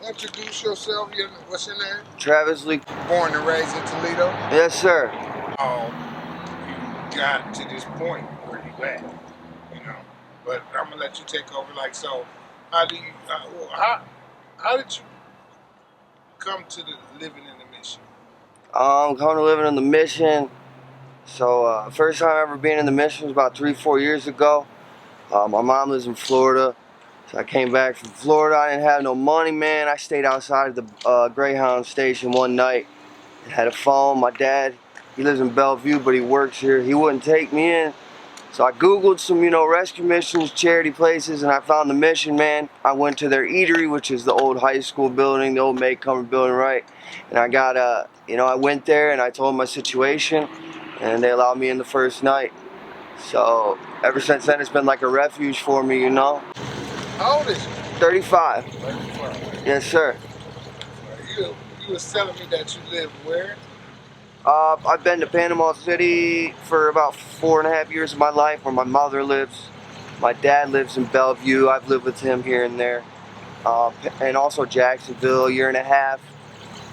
Introduce yourself. What's your name? Travis Lee. Born and raised in Toledo? Yes, sir. You got to this point where you at, you know. But I'm gonna let you take over. Like, so, how do you? How did you come to the living in the mission? Coming to living in the mission. So, first time ever being in the mission was about 3-4 years ago. My mom lives in Florida. So I came back from Florida. I didn't have no money, man. I stayed outside of the Greyhound station one night. Had a phone. My dad, he lives in Bellevue, but he works here. He wouldn't take me in. So I Googled some, rescue missions, charity places, and I found the mission, man. I went to their eatery, which is the old high school building, the old Maycomer building, right? And I got, I went there and I told them my situation, and they allowed me in the first night. So ever since then, it's been like a refuge for me, How old is you? 35. 35. Yes, sir. You was telling me that you live where? I've been to Panama City for about 4.5 years of my life, where my mother lives. My dad lives in Bellevue. I've lived with him here and there. And also Jacksonville, a year and a half.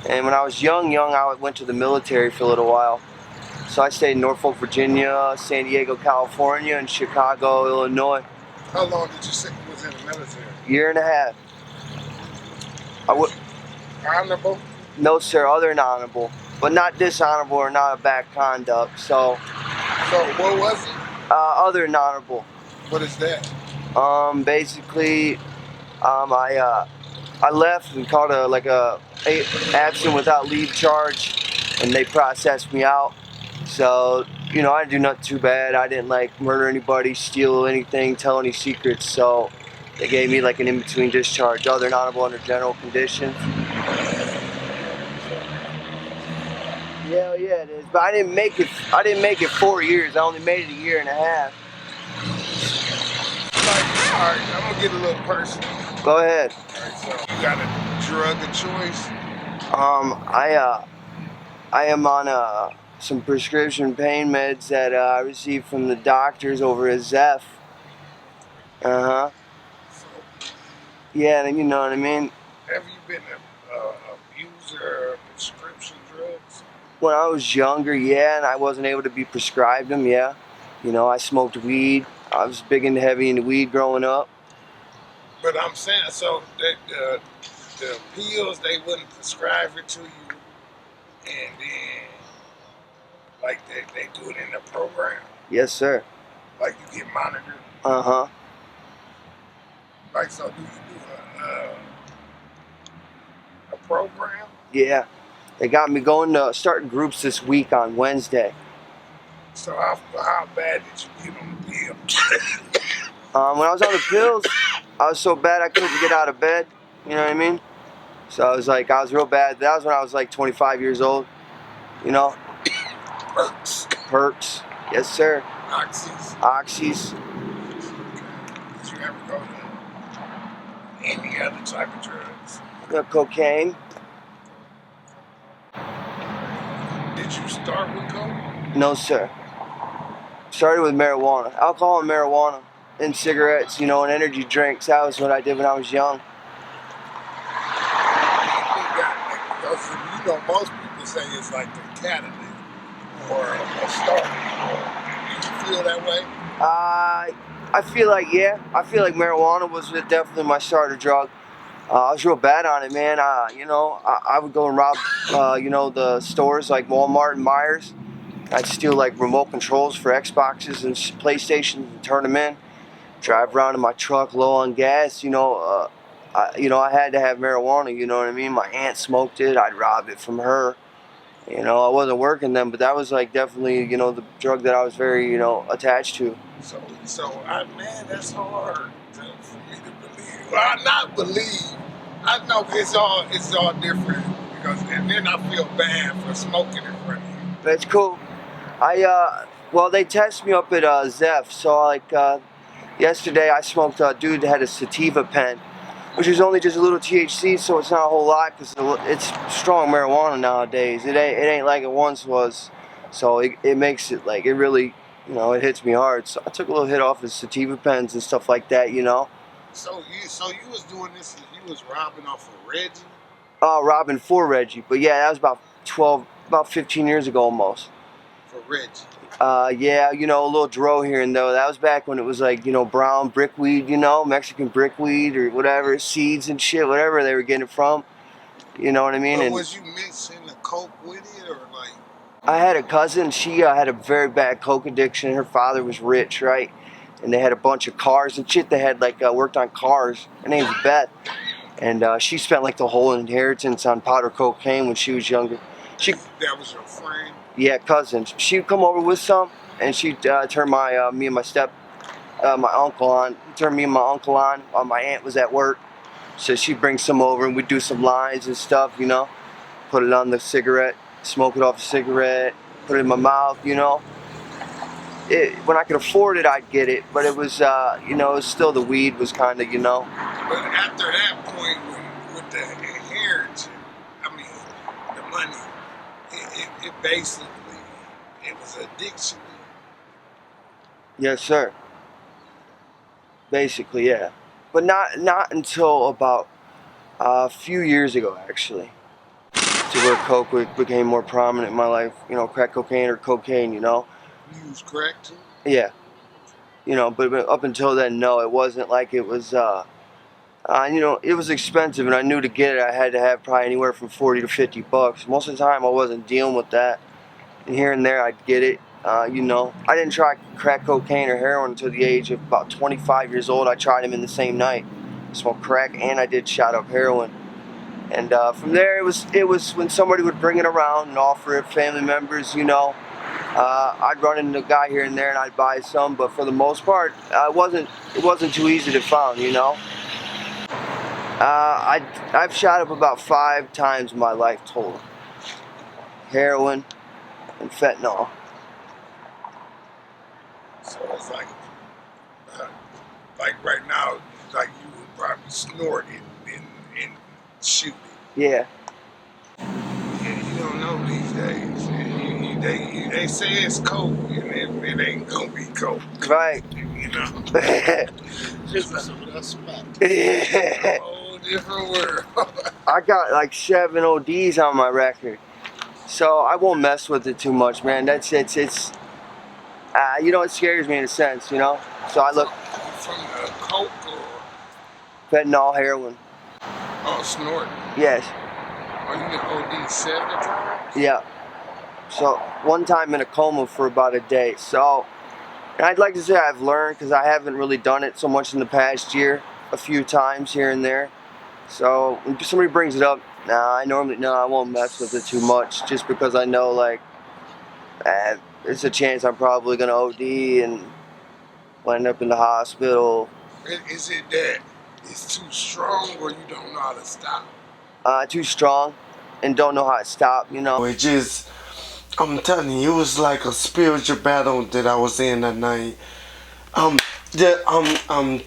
And when I was young, I went to the military for a little while. So I stayed in Norfolk, Virginia, San Diego, California, and Chicago, Illinois. How long did you say you was in the military? Year and a half. Honorable? No, sir, other than honorable. But not dishonorable or not a bad conduct. So what was it? Other than honorable. What is that? Basically, I left and caught a absent without leave charge, and they processed me out. So I didn't do nothing too bad. I didn't murder anybody, steal anything, tell any secrets. So they gave me an in-between discharge, other than honorable under general conditions. Yeah, it is. But I didn't make it 4 years. I only made it a year and a half. Alright, I'm gonna get a little personal. Go ahead. Alright, so you got a drug of choice? I am on some prescription pain meds that I received from the doctors over at Zeph. So, yeah, you know what I mean. Have you been an abuser of prescription drugs? When I was younger, yeah, and I wasn't able to be prescribed them, yeah. I smoked weed. I was big and heavy into weed growing up. But I'm saying, so the pills, they wouldn't prescribe it to you, and then, they do it in the program? Yes, sir. You get monitored? Uh-huh. So do you do a program? Yeah. They got me going to starting groups this week on Wednesday. So how bad did you get on the pills? When I was on the pills, I was so bad I couldn't get out of bed. You know what I mean? So I was real bad. That was when I was 25 years old. Perks. Yes, sir. Oxys. Did you ever go to any other type of drugs? Cocaine. Did you start with coke? No, sir. Started with marijuana. Alcohol and marijuana. And cigarettes, and energy drinks. That was what I did when I was young. Most people say it's like the catalyst or a start. Do you feel that way? I feel like marijuana was definitely my starter drug. I was real bad on it, man. I would go and rob, the stores like Walmart and Myers. I'd steal remote controls for Xboxes and PlayStations and turn them in. Drive around in my truck low on gas. I had to have marijuana. You know what I mean? My aunt smoked it. I'd rob it from her. I wasn't working then, but that was definitely the drug that I was very attached to. Man, that's hard for me to believe. Well, not believe. I know it's all different and then I feel bad for smoking in front of you. That's cool. They test me up at Zeph. So yesterday I smoked a dude that had a sativa pen, which is only just a little THC, so it's not a whole lot because it's strong marijuana nowadays. It ain't like it once was, so it makes it it really, it hits me hard. So I took a little hit off his sativa pens and stuff like that, So you was doing this. You was robbing off of Reggie. Robbing for Reggie. But yeah, that was about 15 years ago almost. For Reggie. Yeah, you know, a little dro here and there. That was back when it was like, you know, brown brickweed, you know, Mexican brickweed or whatever, seeds and shit, whatever they were getting it from. You know what I mean? But And was you mixing the coke with it, or like? I had a cousin. She had a very bad coke addiction. Her father was rich, right? And they had a bunch of cars and shit. They had like worked on cars. Her name's Beth, and she spent like the whole inheritance on powder cocaine when she was younger. That was your friend? Yeah, cousins. She'd come over with some, and she'd turn me and my uncle on. Turned me and my uncle on while my aunt was at work. So she'd bring some over, and we'd do some lines and stuff, you know. Put it on the cigarette, smoke it off the cigarette, put it in my mouth, you know. When I could afford it, I'd get it, but it was, you know, it was still the weed was kind of, you know. But after that point, with the inheritance, I mean, the money, it basically, it was addiction. Yes, sir. Basically, yeah. But not until about a few years ago, actually, to where coke became more prominent in my life. You know, crack cocaine or cocaine, you know. You use crack too? Yeah. You know, but up until then, no, it wasn't like it was, you know, it was expensive, and I knew to get it, I had to have probably anywhere from 40 to 50 bucks. Most of the time, I wasn't dealing with that. And here and there, I'd get it. You know, I didn't try crack cocaine or heroin until the age of about 25 years old. I tried them in the same night. I smoked crack and I did shot up heroin. And from there, it was when somebody would bring it around and offer it, family members, you know. I'd run into a guy here and there and I'd buy some, but for the most part, it wasn't too easy to find, you know. I've shot up about 5 times in my life total. Heroin and fentanyl. So it's like right now, like you would probably snort it and shoot it. Yeah. Yeah, you don't know these days. They say it's coke, and it ain't gonna be coke. Right. You know. Just for some of that spot. A whole different world. I got like 7 ODs on my record, so I won't mess with it too much, man. It's you know, it scares me in a sense, you know. So I look from the coke or fentanyl, heroin. oh, snorting. Yes. Are you in OD 7 times? Yeah. So one time in a coma for about a day. So and I'd like to say I've learned because I haven't really done it so much in the past year. A few times here and there. So when somebody brings it up, I won't mess with it too much, just because I know like there's a chance I'm probably gonna OD and wind up in the hospital. Is it that it's too strong, or you don't know how to stop? Too strong, and don't know how to stop. You know. It just, I'm telling you, it was like a spiritual battle that I was in that night. I'm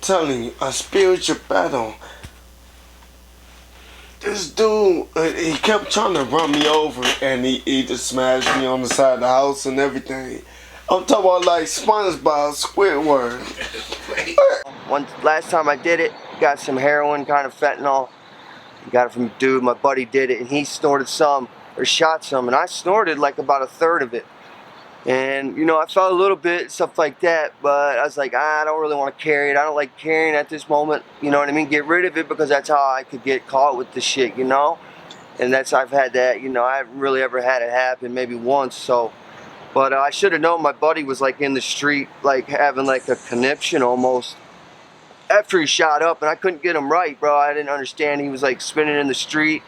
telling you, a spiritual battle. This dude, he kept trying to run me over, and he just smashed me on the side of the house and everything. I'm talking about like SpongeBob, Squidward. Last time I did it, got some heroin, kind of fentanyl. Got it from a dude, my buddy did it, and he snorted some, or shot some, and I snorted like about 1/3 of it. And, you know, I felt a little bit, stuff like that, but I was like, I don't really want to carry it. I don't like carrying at this moment, you know what I mean? Get rid of it, because that's how I could get caught with the shit, you know? And I've had that, you know, I haven't really ever had it happen, maybe once, so. But I should have known my buddy was like in the street, like having like a conniption almost. After he shot up, and I couldn't get him right, bro. I didn't understand. He was like spinning in the street,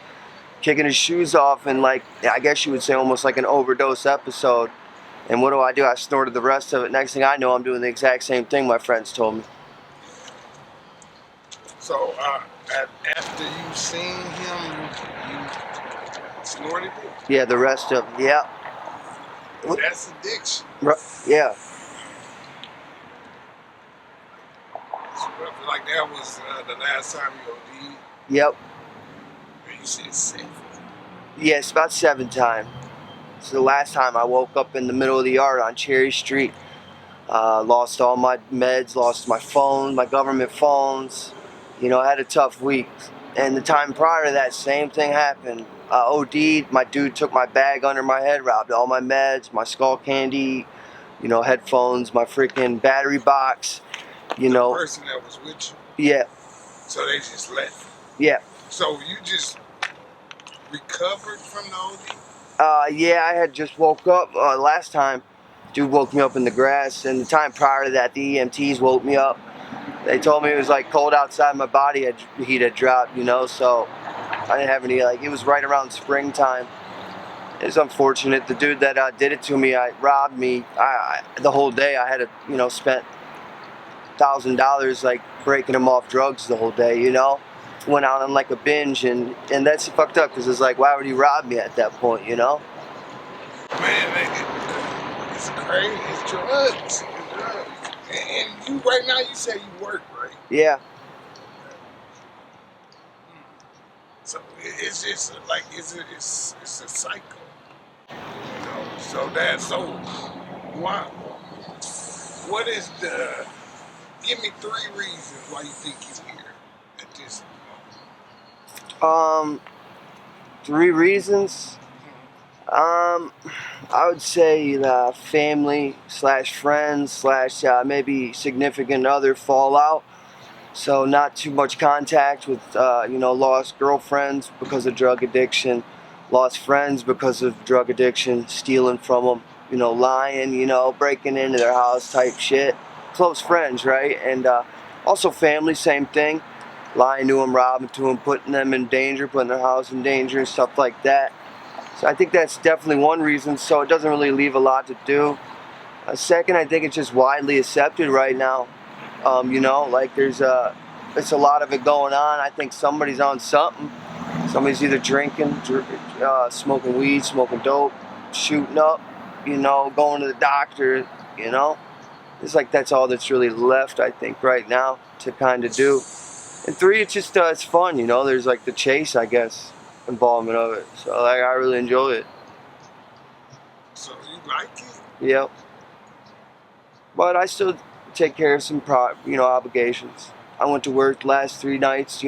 kicking his shoes off, and like, I guess you would say almost like an overdose episode. And what do? I snorted the rest of it. Next thing I know, I'm doing the exact same thing my friends told me. So, after you seen him, you snorted it? Yeah, the rest of it, yeah. That's addiction. Yeah. Like that was the last time you OD'd? Yep. You said 7. Yes, about 7 times. So the last time I woke up in the middle of the yard on Cherry Street, lost all my meds, lost my phone, my government phones, I had a tough week. And the time prior to that, same thing happened. OD'd, my dude took my bag under my head, robbed all my meds, my skull candy, headphones, my freaking battery box, The person that was with you, Yeah, so they just left. yeah. So you just recovered from the OD? Yeah, I had just woke up last time. Dude woke me up in the grass, and the time prior to that, the EMTs woke me up. They told me it was like cold outside, my body heat had dropped, so I didn't have any, it was right around springtime. It's unfortunate. The dude that did it to me, robbed me. The whole day I had to, spent $1,000 breaking him off drugs the whole day, Went out on a binge, and that's fucked up because it's why would he rob me at that point, Man, it's crazy. It's drugs. It's drugs. And you right now, you say you work, right? Yeah. So it's just it's a cycle. So why? What is give me 3 reasons why you think he's here at this moment. 3 reasons. I would say family / friends / maybe significant other fallout. So not too much contact with lost girlfriends because of drug addiction, lost friends because of drug addiction, stealing from them, lying, breaking into their house type shit. Close friends, right? And also family, same thing. Lying to them, robbing to them, putting them in danger, putting their house in danger and stuff like that. So I think that's definitely one reason. So it doesn't really leave a lot to do. Second, I think it's just widely accepted right now. It's a lot of it going on. I think somebody's on something. Somebody's either drinking, smoking weed, smoking dope, shooting up, going to the doctor, It's that's all that's really left, I think, right now to kind of do. And 3, it's just, it's fun, There's the chase, I guess, involvement of it. So I really enjoy it. So you like it? Yep. But I still take care of some obligations. I went to work the last 3 nights,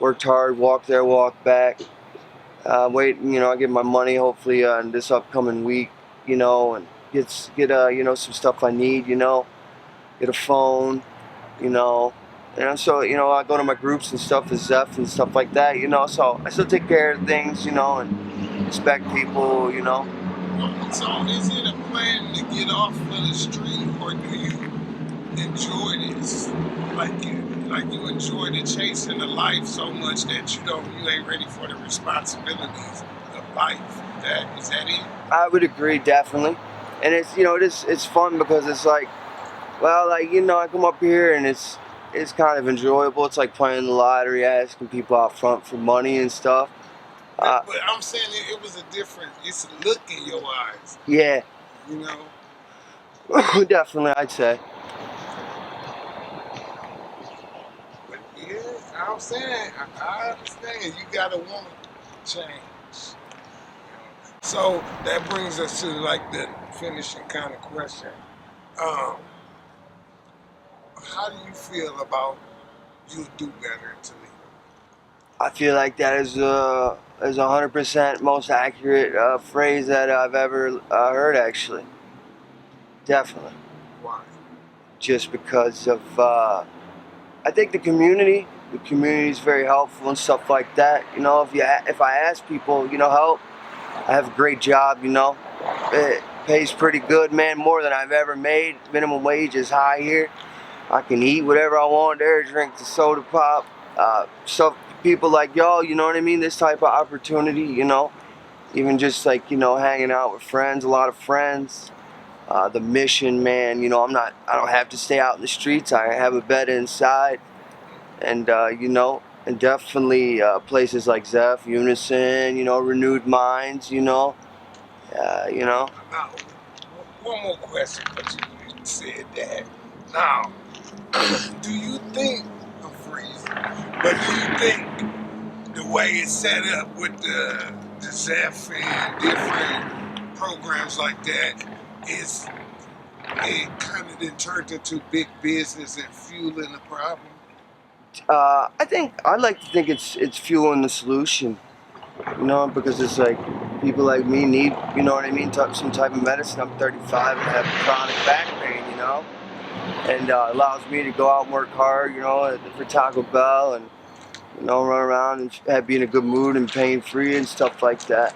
worked hard, walked there, walked back. I get my money hopefully in this upcoming week, and get some stuff I need, get a phone, and so I go to my groups and stuff with Zeph and stuff like that, so I still take care of things, and respect people, So is it a plan to get off of the street, or do you enjoy this? You enjoy the chase and the life so much that you ain't ready for the responsibilities of life. Is that it? I would agree, definitely. And it's fun because it's I come up here and it's kind of enjoyable. It's like playing the lottery, asking people out front for money and stuff. But I'm saying it was it's a look in your eyes. Yeah. Definitely, I'd say. But yeah, I'm saying, I understand. You gotta want change. So that brings us to the finishing kind of question. How do you feel about you'll do better in Toledo? I feel like that is 100% most accurate phrase that I've ever heard, actually. Definitely. Why? Just because of, I think the community is very helpful and stuff like that. If I ask people, help, I have a great job, It pays pretty good, man, more than I've ever made. Minimum wage is high here. I can eat whatever I want there, drink the soda pop. Stuff, people like y'all, you know what I mean? This type of opportunity, even just hanging out with friends, a lot of friends. The mission, man, I don't have to stay out in the streets. I have a bed inside. And, and definitely places like Zeph, Unison, Renewed Minds, Now, one more question, but you said that. Now, do you think, I'm freezing, but do you think the way it's set up with the Zeph and different programs like that it kind of then turned into big business and fueling the problem? I think I like to think it's fueling the solution, you know, because it's like people like me need, you know what I mean, some type of medicine. I'm 35 and have chronic back pain, you know, and allows me to go out and work hard, you know, for Taco Bell and you know run around and be in a good mood and pain free and stuff like that.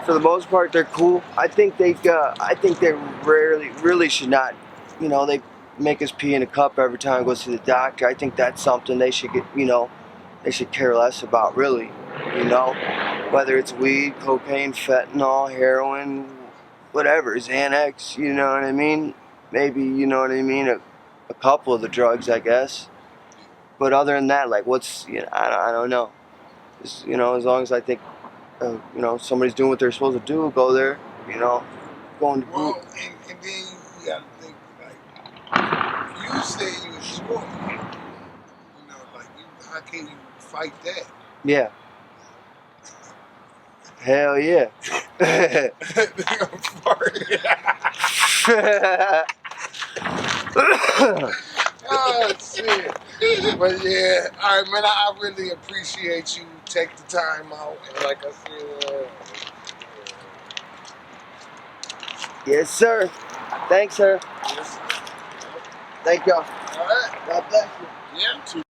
For the most part, they're cool. I think they really should not, you know, they make us pee in a cup every time we go to the doctor. I think that's something they should get, you know, they should care less about, really, you know, whether it's weed, cocaine, fentanyl, heroin, whatever, Xanax, you know what I mean? Maybe, you know what I mean, a couple of the drugs, I guess. But other than that, like, what's, you know, I don't know. Just, you know, as long as I think you know, somebody's doing what they're supposed to do, go there, you know, going to Well, and then you got to think, like, you say you enjoy it. You know, like, how can you fight that? yeah. Hell yeah. Oh, shit. But yeah, all right, man, I really appreciate you take the time out. And like I said, Yes, sir. Thanks, sir. yes, Thank y'all. all right. God bless you. Yeah, too.